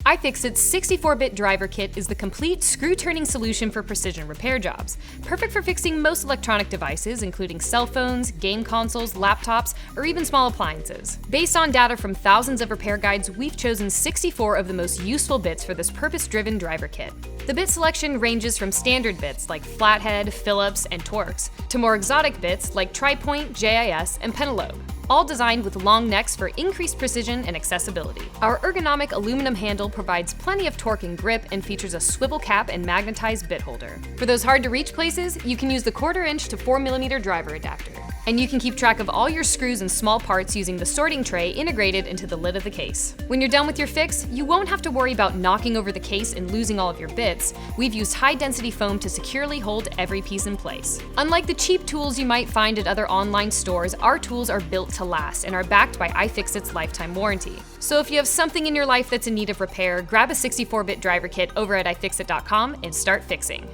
iFixit's 64-bit driver kit is the complete screw-turning solution for precision repair jobs, perfect for fixing most electronic devices, including cell phones, game consoles, laptops, or even small appliances. Based on data from thousands of repair guides, we've chosen 64 of the most useful bits for this purpose-driven driver kit. The bit selection ranges from standard bits like flathead, Phillips, and Torx, to more exotic bits like tri-point, JIS, and Penelope, all designed with long necks for increased precision and accessibility. Our ergonomic aluminum handle provides plenty of torque and grip and features a swivel cap and magnetized bit holder. For those hard-to-reach places, you can use the 1/4" to 4mm driver adapter. And you can keep track of all your screws and small parts using the sorting tray integrated into the lid of the case. When you're done with your fix, you won't have to worry about knocking over the case and losing all of your bits. We've used high-density foam to securely hold every piece in place. Unlike the cheap tools you might find at other online stores, our tools are built to last and are backed by iFixit's lifetime warranty. So if you have something in your life that's in need of repair, grab a 64-bit driver kit over at iFixit.com and start fixing.